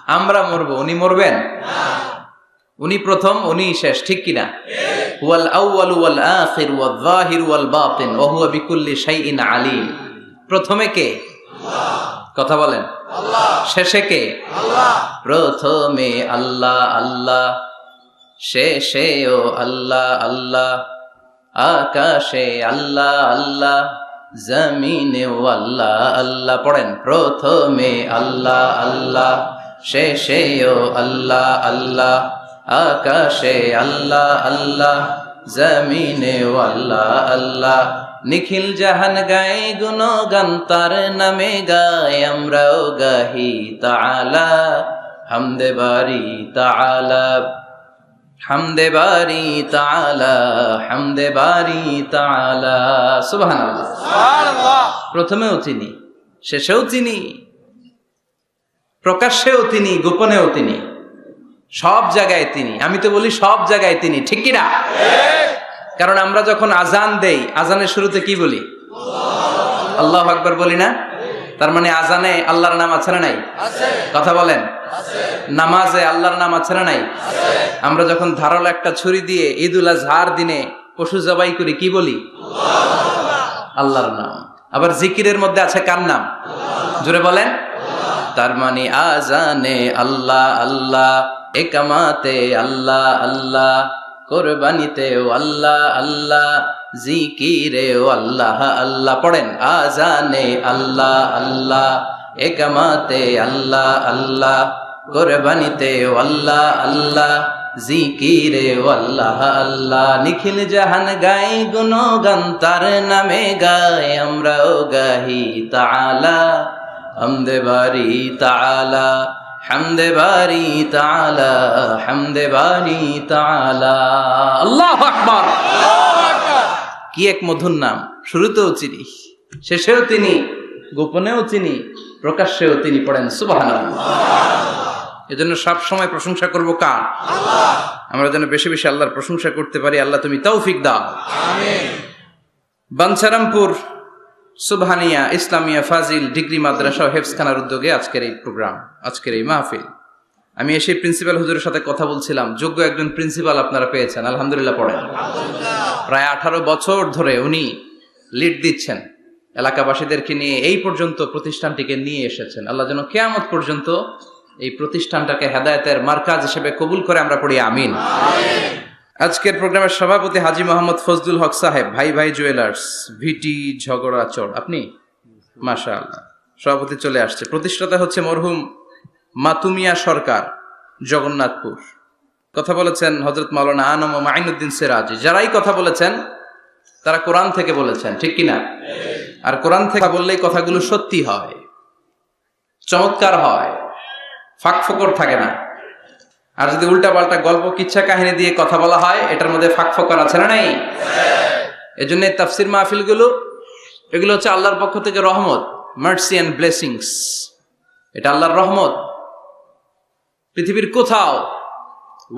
আমরা মরবো, উনি মরবেন? উনি প্রথম, উনি শেষ, ঠিক কিনা? হুয়াল আউয়ালু ওয়াল আখির ওয়াল যাহির ওয়াল বাতিন ওয়া হুয়া বিকুল্লি শাইইন আলিম। প্রথমে কে? কথা বলেন। শেষে কে? প্রথমে আল্লাহ আল্লাহ, শেষেও আল্লাহ আল্লাহ, আকাশে আল্লাহ আল্লাহ, জমিনেও আল্লাহ আল্লাহ। পড়েন, প্রথমে আল্লাহ আল্লাহ, শেষেও আল্লাহ আল্লাহ, আকাশে আল্লাহ আল্লাহ, জমিনেও আল্লাহ আল্লাহ। নিখিল জাহান গায়ে গুণগান তার নামে গায়, আমরাও গাহি তাআলা হামদে বারি তাআলা, হামদে বারি তাআলা, হামদে বারি তাআলা। সুবহানাল্লাহ, সুবহানাল্লাহ। প্রথমেও তিনি, শেষেও তিনি, প্রকাশ্যেও তিনি, গোপনেও তিনি, সব জায়গায় তিনি। আমি তো বলি সব জায়গায় তিনি, ঠিক কি না? কারণ আমরা যখন আজান দেই, আজানের শুরুতে কি বলি? আল্লাহু আকবার বলি না? তার মানে আজানে আল্লাহর নাম আছে না নাই? কথা বলেন। নামাজে আল্লাহর নাম আছে না নাই? আমরা যখন ধারালো একটা ছুরি দিয়ে ঈদুল আজহার দিনে পশু জবাই করি, কি বলি? আল্লাহর নাম। আবার জিকিরের মধ্যে আছে কার নাম? জোরে বলেন। তার মানে আজানে আল্লাহ আল্লাহ, একামাতে আল্লাহ আল্লাহ, কোরবানিতেও আল্লাহ আল্লাহ, জিকিরেও আল্লাহ আল্লাহ। পড়েন, আজানে আল্লাহ আল্লাহ, একামাতে আল্লাহ আল্লাহ, কোরবানিতেও আল্লাহ আল্লাহ, জিকিরেও আল্লাহ আল্লাহ। নিখিল জাহান গাই গুণগান তার নামে গায়, আমরাও গাহি তাআলা হামদে বারি তাআলা, হামদে বারি তাআলা, হামদে বারি তাআলা। আল্লাহু আকবার। কি এক মধুর নাম! শুরুতেও চিনি, শেষেও তিনি, গোপনেও তিনি, প্রকাশ্যেও তিনি। পড়েন সুবহানাল্লাহ। এজন্য সব সময় প্রশংসা করব কার? আল্লাহ। আমরা যেন বেশি বেশি আল্লাহর প্রশংসা করতে পারি। আল্লাহ তুমি তৌফিক দাও, আমিন। বাঞ্ছারামপুর সুবহানিয়া ইসলামিয়া ফাজিল ডিগ্রি মাদ্রাসা ও হেফজখানার উদ্যোগে আজকের এই প্রোগ্রাম, আজকের এই মাহফিল। আমি এসে প্রিন্সিপাল হুজুরের সাথে কথা বলছিলাম। যোগ্য একজন প্রিন্সিপাল আপনারা পেয়েছেন, আলহামদুলিল্লাহ। পড়েন, প্রায় 18 বছর ধরে উনি লিড দিচ্ছেন, এলাকাবাসীদেরকে নিয়ে এই পর্যন্ত প্রতিষ্ঠানটিকে নিয়ে এসেছেন। আল্লাহ যেন কিয়ামত পর্যন্ত এই প্রতিষ্ঠানটাকে হেদায়েতের মার্কাজ হিসেবে কবুল করে, আমরা পড়ি আমিন। আজকের প্রোগ্রামের সভাপতি হাজী মোহাম্মদ ফজলুল হক সাহেব, ভাই ভাই জুয়েলার্স, ভিটি ঝগড়াচড়। আপনি মাশাআল্লাহ, সভাপতি চলে আসছে। প্রতিষ্ঠাতা হচ্ছে মরহুম মাতুমিয়া সরকার, জগন্নাথপুর। কথা বলেছেন হযরত মাওলানা আনম ও মাইনুদ্দিন সিরাজি। যারাই কথা বলেছেন তারা কোরআন থেকে বলেছেন, ঠিক কিনা? আর কোরআন থেকে বললেই কথাগুলো সত্যি হয়, চমৎকার হয়, ফাঁক ফোকর থাকে না। আর যদি উল্টা পাল্টা গল্প কিচ্ছা কাহিনী দিয়ে কথা বলা হয়, এটার মধ্যে ফাঁক ফোকর আছে না নাই? এজন্য তাফসির মাহফিলগুলো, এগুলো হচ্ছে আল্লাহর পক্ষ থেকে রহমত, মার্সি এন্ড ব্লেসিংস। এটা আল্লাহর রহমত। পৃথিবীর কোথাও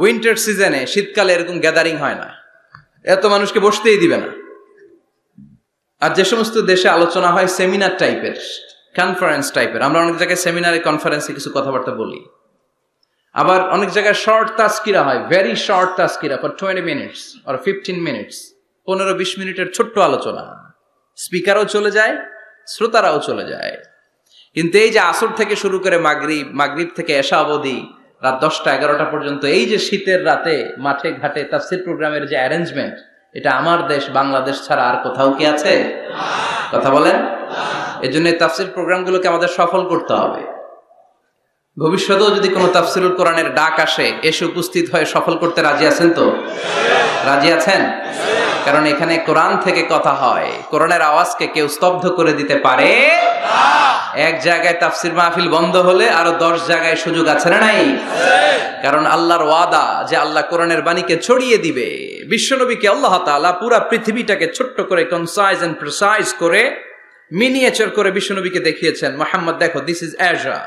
উইন্টার সিজনে, শীতকালে এরকম গ্যাদারিং হয় না, এত মানুষকে বসতেই দিবে না। আর যে সমস্ত দেশে আলোচনা হয় সেমিনার টাইপের, কনফারেন্স টাইপের, আমরা অনেক জায়গায় সেমিনারে কনফারেন্সে কিছু কথাবার্তা বলি। আবার অনেক জায়গায় শর্ট তাজকিরা হয়, very short Tazkira for 20 minutes or 15 minutes, 15-20 মিনিটের ছোট্ট আলোচনা। স্পিকারও চলে যায়, শ্রোতারাও চলে যায়। কিন্তু এই যে আসর থেকে শুরু করে মাগরিব, মাগরিব থেকে এশা অবধি রাত 10টা-11টা পর্যন্ত, এই যে শীতের রাতে মাঠে ঘাটে তাফসীর প্রোগ্রামের যে অ্যারেঞ্জমেন্ট, এটা আমার দেশ বাংলাদেশ ছাড়া আর কোথাও কি আছে? কথা বলেন। এজন্য তাফসীর প্রোগ্রামগুলোকে আমাদের সফল করতে হবে। ভবিষ্যতেও যদি কোনো তাফসীরুল কোরআনের ডাক আসে, এসে উপস্থিত হয়ে সফল করতে রাজি আছেন তো? রাজি আছেন? কারণ এখানে কোরআন থেকে কথা হয়। কোরআনের আওয়াজকে কেউ স্তব্ধ করে দিতে পারে না। এক জায়গায় তাফসীর মাহফিল বন্ধ হলে আরো 10 জায়গায় সুযোগ আছে না নাই? কারণ আল্লাহর ওয়াদা যে আল্লাহ কোরআনের বাণীকে ছড়িয়ে দিবে। বিশ্বনবীকে আল্লাহ তাআলা পুরা পৃথিবীটাকে ছোট্ট করে, কনসাইজ এন্ড প্রিসাইজ করে, মিনিয়েচার করে বিশ্বনবীকে দেখিয়েছেন। মুহাম্মদ দেখো, this is Asia,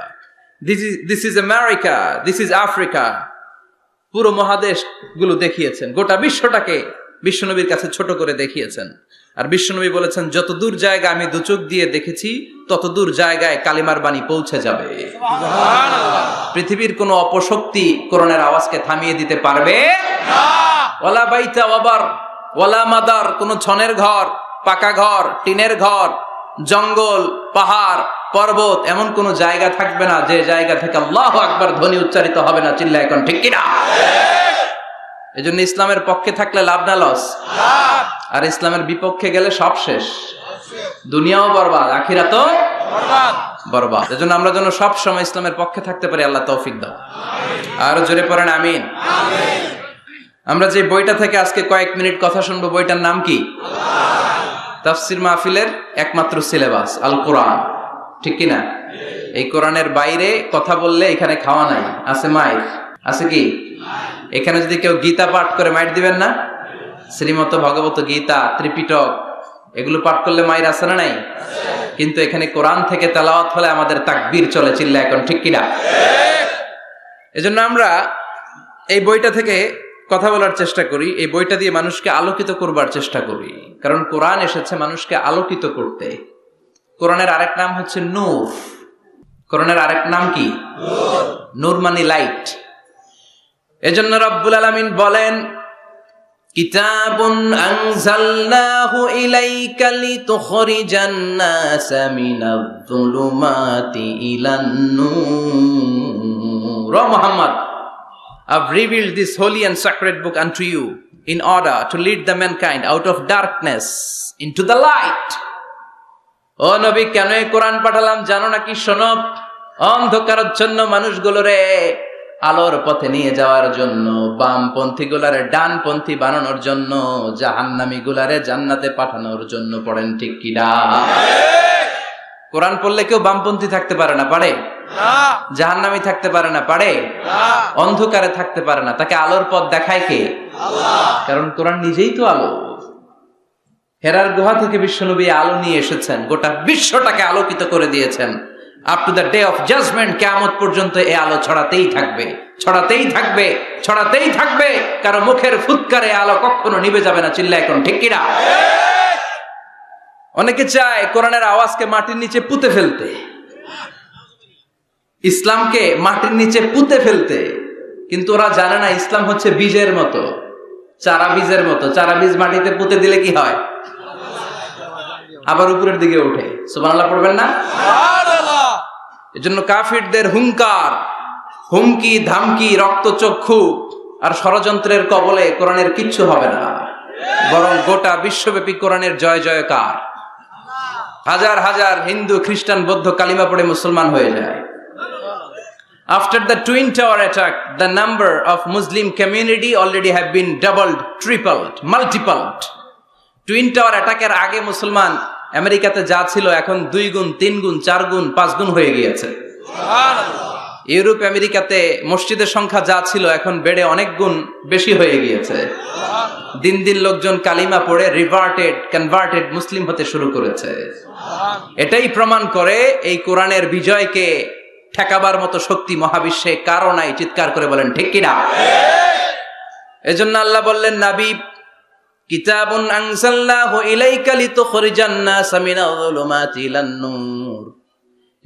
this is America, this is Africa. পুরো মহাদেশ গুলো দেখিয়েছেন, গোটা বিশ্বটাকে বিশ্বনবীর কাছে ছোট করে দেখিয়েছেন। আর বিশ্বনবী বলেছেন, যত দূর জায়গা আমি দুচোখ দিয়ে দেখেছি তত দূর জায়গায় কালিমার বাণী পৌঁছে যাবে। পৃথিবীর কোনো অপশক্তি কোরআনের আওয়াজকে থামিয়ে দিতে পারবে না। ওয়ালা বাইতা ওয়াবার ওয়ালা মাদার, কোনো ছনের ঘর, পাকা ঘর, টিনের ঘর, জঙ্গল, পাহাড়, পর্বত, এমন কোন জায়গা থাকবে না যে জায়গা থেকে আল্লাহু আকবার ধ্বনি উচ্চারিত হবে না। চিল্লায় এখন ঠিক কিনা? এজন্য ইসলামের পক্ষে থাকলে লাভ না লস? আর ইসলামের বিপক্ষে গেলে সব শেষ, দুনিয়াও বরবাদ, আখিরাতও বরবাদ। এজন্য আমরা যেন সব সময় ইসলামের পক্ষে থাকতে পারি, আল্লাহ তৌফিক দাও। আর জোরে পড়েন আমিন। আমরা যে বইটা থেকে আজকে কয়েক মিনিট কথা শুনবো, বইটার নাম কি? তাফসির মাহফিলের একমাত্র সিলেবাস আল কোরআন, ঠিক কিনা? এই কোরআনের বাইরে কথা বললে এখানে খাওয়া নাই, আছে মাইর, আছে কি? এখানে যদি কেউ গীতা পাঠ করে মাইর দিবেন না? শ্রীমত ভগবত গীতা, ত্রিপিটক এগুলো পাঠ করলে মাইর আছে না নাই? কিন্তু এখানে কোরআন থেকে তেলাওয়াত হলে আমাদের তাকবীর চলে। চিল্লা এখন ঠিক কিনা? এজন্য আমরা এই বইটা থেকে কথা বলার চেষ্টা করি, এই বইটা দিয়ে মানুষকে আলোকিত করবার চেষ্টা করি, কারণ কোরআন এসেছে মানুষকে আলোকিত করতে। কোরআনের আরেক নাম হচ্ছে নূর। কোরআনের আরেক নাম কি? নূর মানে লাইট। এজন্য রব্বুল আলামিন বলেন, কিতাবুন আনজালনাহু ইলাইকা লিতুখরিজান NASA Minaj যুলুমাতি ইলান Noor. O Muhammad, I've revealed this holy and sacred book unto you in order to lead the mankind out of darkness into the light. ও নবী, কেন এই কোরআন পাঠালাম জানো নাকি? শোনো, অন্ধকারাচ্ছন্ন মানুষগুলোরে আলোর পথে নিয়ে যাওয়ার জন্য, বামপন্থী গুলারে ডানপন্থী বানানোর জন্য, জাহান্নামী গুলারে জান্নাতে পাঠানোর জন্য। পড়েন ঠিক কিনা? কোরআন পড়লে কেউ বামপন্থী থাকতে পারে না, পারে? জাহান্নামী থাকতে পারে না, পারে? অন্ধকারে থাকতে পারে না। তাকে আলোর পথ দেখায় কে? আল্লাহ। কারণ কোরআন নিজেই তো আলো। হেরার গুহা থেকে বিশ্বনবী আলো নিয়ে এসেছেন, গোটা বিশ্বটাকে আলোকিত করে দিয়েছেন। Up to the day of judgment, কিয়ামত পর্যন্ত এই আলো ছড়াতেই থাকবে, ছড়াতেই থাকবে, ছড়াতেই থাকবে। কারো মুখের ফুৎকারে আলো কখনো নিভে যাবে না। চিল্লা এখন ঠিক কিনা? অনেকে চায় কোরআনের আওয়াজকে মাটির নিচে পুঁতে ফেলতে, ইসলামকে মাটির নিচে পুঁতে ফেলতে, কিন্তু ওরা জানে না ইসলাম হচ্ছে বীজের মতো, চারা বীজের মতো। চারা বীজ মাটিতে পুঁতে দিলে কি হয়? আবার উপরের দিকে ওঠে। সুবহানাল্লাহ পড়বেন না? এজন্য কাফিরদের হুঙ্কার, হুমকি, ধামকি, রক্তচক্ষু আর ষড়যন্ত্রের কবলে কোরআনের কিচ্ছু হবে না, বরং গোটা বিশ্বব্যাপী কোরআনের জয় জয়কার। হাজার হাজার হিন্দু, খ্রিস্টান, বৌদ্ধ কালিমা পড়ে মুসলমান হয়ে যায়। After the Twin Tower attack, the number of Muslim community already have been doubled, tripled, multiplied. Twin Tower attack এর আগে মুসলমান আমেরিকাতে যা ছিল এখন 2 গুণ, 3 গুণ, 4 গুণ, 5 গুণ হয়ে গিয়েছে। ইউরোপ আমেরিকাতে মসজিদের সংখ্যা যা ছিল এখন বেড়ে অনেক গুণ বেশি হয়ে গিয়েছে। দিন দিন লোকজন কালিমা পড়ে কনভার্টেড মুসলিম হতে শুরু করেছে। এটাই প্রমাণ করে এই কোরআনের বিজয়কে ঠেকাবার মতো শক্তি মহাবিশ্বে কারো নাই। চিৎকার করে বলেন ঠিক কিনা? এজন্য আল্লাহ বললেন, নবী, কিতাবুন আনজালনাহু ইলাইকা লিতুখরিজান নাসা মিনাজ যুলুমাতি ইলান নূর।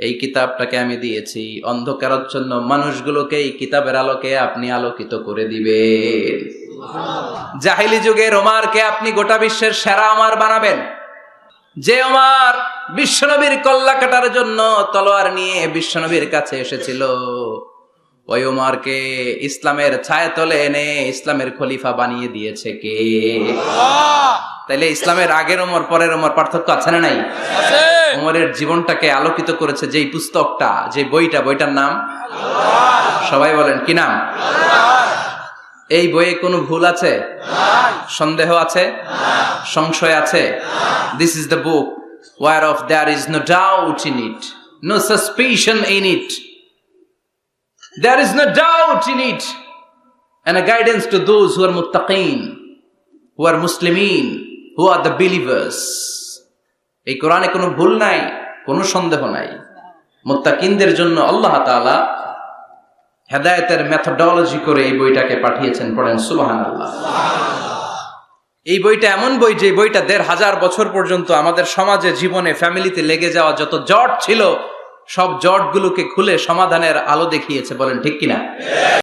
এই কিতাবটাকে আমি দিয়েছি অন্ধকারাচ্ছন্ন মানুষগুলোকে এই কিতাবের আলোকে আপনি আলোকিত করে দিবেন। জাহেলি যুগের ওমরকে আপনি গোটা বিশ্বের সেরা ওমর বানাবেন। যে ওমর বিশ্বনবীর কল্লা কাটার জন্য তলোয়ার নিয়ে বিশ্বনবীর কাছে এসেছিল, ওই ওমরকে ইসলামের ছায়াতলে এনে ইসলামের খলিফা বানিয়ে দিয়েছে কে? তাইলে ইসলামের আগের ওমর পরের ওমর পার্থক্য আছে না নাই? ওমরের জীবনটাকে আলোকিত করেছে যেই পুস্তকটা, যে বইটার নাম সবাই বলেন কি নাম? এই বইয়ে কোনো ভুল আছে? সন্দেহ আছে? সংশয় আছে? This is the book whereof there is no doubt in it, no suspicion in it. There is no doubt in it, and a guidance to those who are muttaqeen, who are muslimin, who are the believers. এই কোরআনে কোনো ভুল নাই, কোনো সন্দেহ নাই। মুত্তাকিনদের জন্য আল্লাহ তাআলা হেদায়েতের মেথোডোলজি করে এই বইটাকে পাঠিয়েছেন। পড়েন সুবহানাল্লাহ। এই বইটা এমন বই, যে বইটা ১৫০০ বছর পর্যন্ত আমাদের সমাজে, জীবনে, ফ্যামিলিতে লেগে যাওয়া যত জট ছিল সব জটগুলোকে খুলে সমাধানের আলো দেখিয়েছে। বলেন ঠিক কিনা?